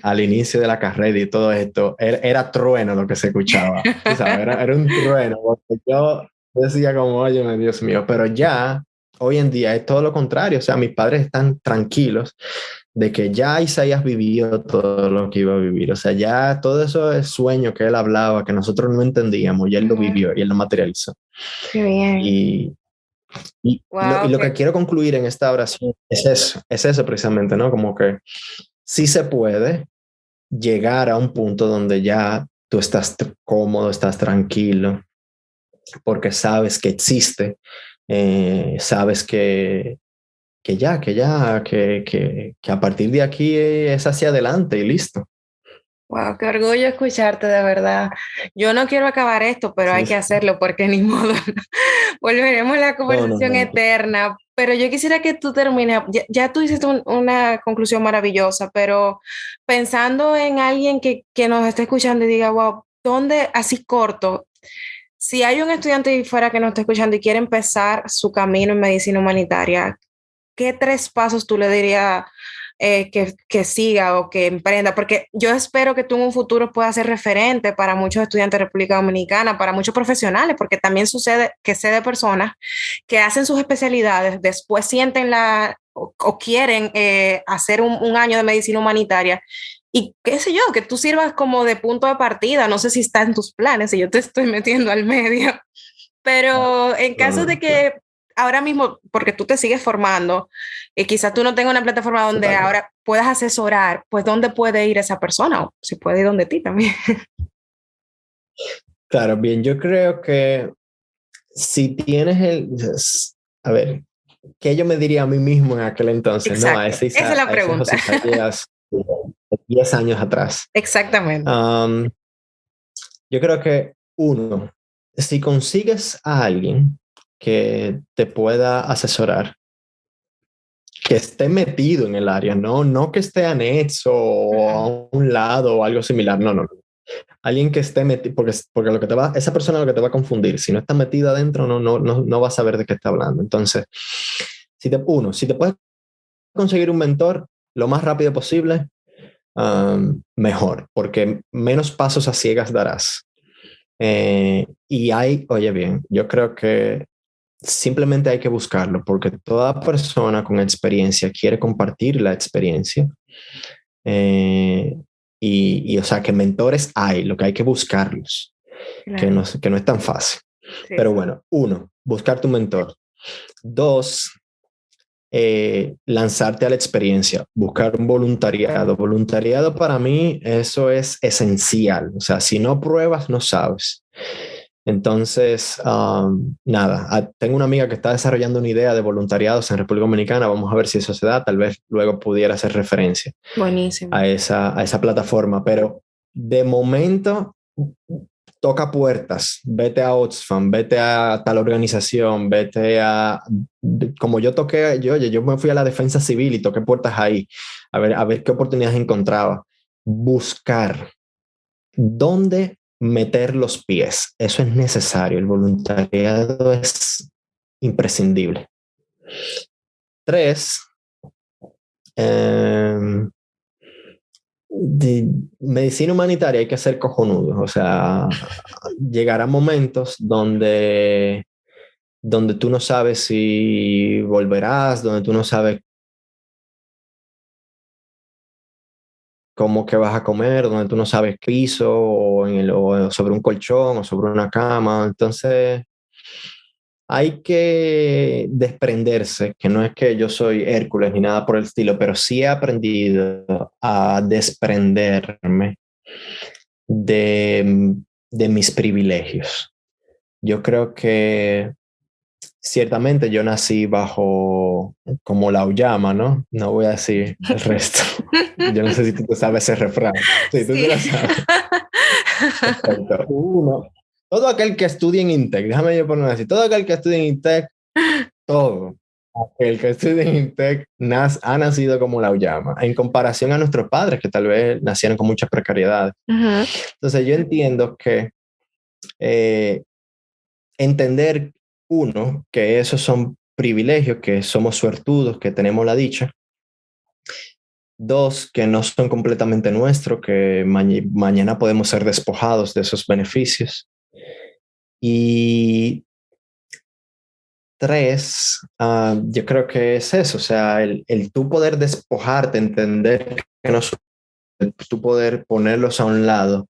al inicio de la carrera y todo esto, era trueno lo que se escuchaba, tú sabes, era un trueno, porque yo decía como, oye, Dios mío, pero ya, hoy en día es todo lo contrario, o sea, mis padres están tranquilos de que ya Isaías vivió todo lo que iba a vivir, o sea, ya todo eso es sueño que él hablaba, que nosotros no entendíamos, ya él lo Ujú. vivió y él lo materializó. Qué bien. Y, y Wow, lo que quiero concluir en esta oración es eso precisamente, ¿no? Como que sí se puede llegar a un punto donde ya tú estás cómodo, estás tranquilo, porque sabes que existe, sabes que a partir de aquí es hacia adelante y listo. wow, qué orgullo escucharte, de verdad. Yo no quiero acabar esto, pero hay Sí, que sí. hacerlo porque ni modo. Volveremos a la No, no, conversación no, no. eterna, pero yo quisiera que tú termines. Ya tú hiciste una conclusión maravillosa, pero pensando en alguien que nos esté escuchando y diga, wow, ¿dónde, así corto? Si hay un estudiante ahí fuera que nos está escuchando y quiere empezar su camino en medicina humanitaria, ¿qué 3 pasos tú le dirías que siga o que emprenda? Porque yo espero que tú en un futuro puedas ser referente para muchos estudiantes de República Dominicana, para muchos profesionales, porque también sucede que sé de personas que hacen sus especialidades, después sienten o quieren hacer un año de medicina humanitaria. Y qué sé yo, que tú sirvas como de punto de partida. No sé si está en tus planes, si yo te estoy metiendo al medio. Pero en No, caso de no, claro, que ahora mismo, porque tú te sigues formando, y quizás tú no tengas una plataforma donde totalmente. ahora puedas asesorar, pues ¿dónde puede ir esa persona? O si puede ir donde ti también. Claro, bien, yo creo que si tienes a ver, ¿qué yo me diría a mí mismo en aquel entonces, no? Exacto, esa es la A ese pregunta. José Isaías de 10 años atrás. Exactamente. Um, yo creo que uno, si consigues a alguien que te pueda asesorar, que esté metido en el área, no que esté anexo o a un lado o algo similar, no. Alguien que esté metido, porque lo que esa persona lo que te va a confundir, si no está metida adentro, no va a saber de qué está hablando. Entonces, si te puedes conseguir un mentor lo más rápido posible, mejor, porque menos pasos a ciegas darás. Oye bien, yo creo que simplemente hay que buscarlo, porque toda persona con experiencia quiere compartir la experiencia. O sea, que mentores hay, lo que hay que buscarlos, claro. que no es tan fácil. Sí, pero bueno, 1, buscar tu mentor. 2, lanzarte a la experiencia, buscar un voluntariado. Voluntariado para mí, eso es esencial. O sea, si no pruebas, no sabes. Entonces, nada, tengo una amiga que está desarrollando una idea de voluntariados en República Dominicana. Vamos a ver si eso se da. Tal vez luego pudiera hacer referencia a esa plataforma. Pero de momento, toca puertas. Vete a Oxfam, vete a tal organización, vete a... Como yo me fui a la defensa civil y toqué puertas ahí. A ver qué oportunidades encontraba. Buscar dónde meter los pies. Eso es necesario. El voluntariado es imprescindible. 3, de medicina humanitaria hay que ser cojonudo. O sea, llegarán momentos donde tú no sabes si volverás, donde tú no sabes cómo que vas a comer, donde tú no sabes piso o sobre un colchón o sobre una cama. Entonces hay que desprenderse, que no es que yo soy Hércules ni nada por el estilo, pero sí he aprendido a desprenderme de mis privilegios. Yo creo que ciertamente yo nací bajo como la Ullama, ¿no? No voy a decir el resto. Yo no sé si tú sabes ese refrán. Sí, tú te lo sabes. Perfecto. 1. Todo aquel que estudie en INTEC, déjame yo ponerlo así, todo aquel que estudie en INTEC, todo aquel que estudie en INTEC ha nacido como la Ullama, en comparación a nuestros padres que tal vez nacieron con muchas precariedades. Uh-huh. Entonces yo entiendo que entender, 1, que esos son privilegios, que somos suertudos, que tenemos la dicha. 2, que no son completamente nuestros, que mañana podemos ser despojados de esos beneficios. Y 3, yo creo que es eso, o sea, el tú poder despojarte, entender que no son, tú poder ponerlos a un lado,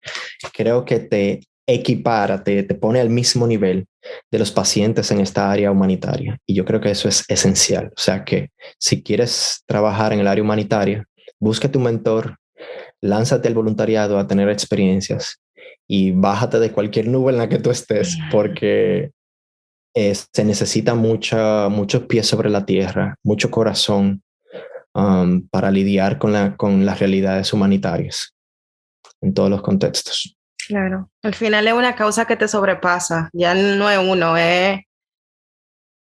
creo que te equipara, te pone al mismo nivel de los pacientes en esta área humanitaria. Y yo creo que eso es esencial. O sea que si quieres trabajar en el área humanitaria, busca tu mentor, lánzate al voluntariado a tener experiencias y bájate de cualquier nube en la que tú estés, porque se necesita muchos pies sobre la tierra, mucho corazón para lidiar con las realidades humanitarias en todos los contextos. Claro, al final es una causa que te sobrepasa, ya no es uno, es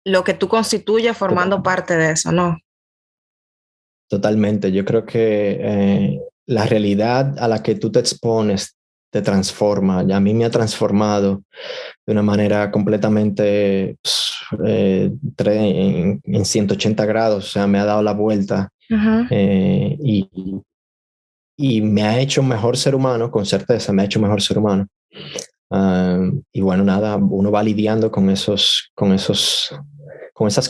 lo que tú constituyes formando parte de eso, ¿no? Totalmente, yo creo que la realidad a la que tú te expones te transforma, y a mí me ha transformado de una manera completamente en 180 grados, o sea, me ha dado la vuelta. Uh-huh. Y me ha hecho un mejor ser humano, con certeza, me ha hecho un mejor ser humano. Y bueno, nada, uno va lidiando con esas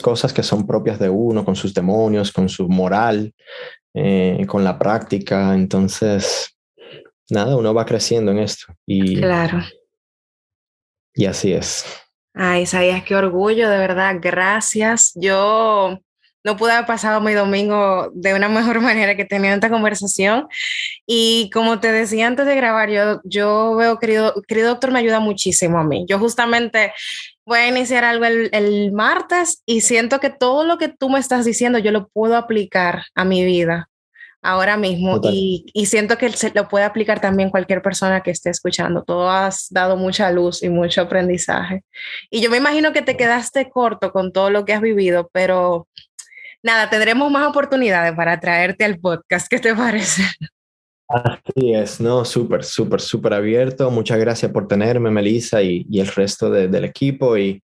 cosas que son propias de uno, con sus demonios, con su moral, con la práctica. Entonces, nada, uno va creciendo en esto. Claro. Y así es. Ay, Isaías, qué orgullo, de verdad, gracias. Yo no pude haber pasado mi domingo de una mejor manera que teniendo esta conversación. Y como te decía antes de grabar, yo veo, querido doctor, me ayuda muchísimo a mí. Yo justamente voy a iniciar algo el martes y siento que todo lo que tú me estás diciendo yo lo puedo aplicar a mi vida ahora mismo y siento que se lo puede aplicar también cualquier persona que esté escuchando. Todo has dado mucha luz y mucho aprendizaje. Y yo me imagino que te quedaste corto con todo lo que has vivido, pero Nada, tendremos más oportunidades para traerte al podcast. ¿Qué te parece? Así es, no, súper, súper, súper abierto. Muchas gracias por tenerme, Melissa, y el resto del equipo. Y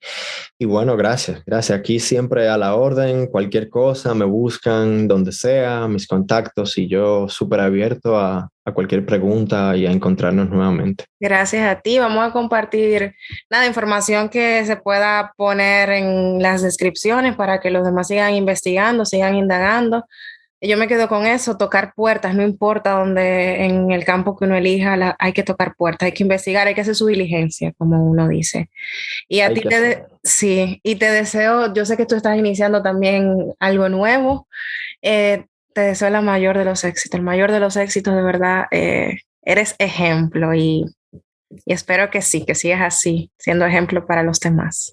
bueno, gracias, gracias. Aquí siempre a la orden, cualquier cosa, me buscan donde sea, mis contactos, y yo súper abierto a cualquier pregunta y a encontrarnos nuevamente. Gracias a ti. Vamos a compartir nada, información que se pueda poner en las descripciones para que los demás sigan investigando, sigan indagando. Yo me quedo con eso, tocar puertas, no importa dónde en el campo que uno elija, hay que tocar puertas, hay que investigar, hay que hacer su diligencia, como uno dice. Y a ti sí, y te deseo, yo sé que tú estás iniciando también algo nuevo, te deseo la mayor de los éxitos, el mayor de los éxitos, de verdad, eres ejemplo y espero que sí, que sigas así, siendo ejemplo para los demás.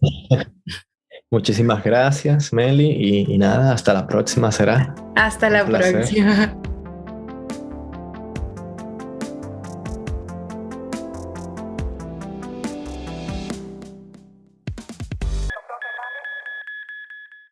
Muchísimas gracias, Meli, y nada, hasta la próxima será. Hasta la próxima.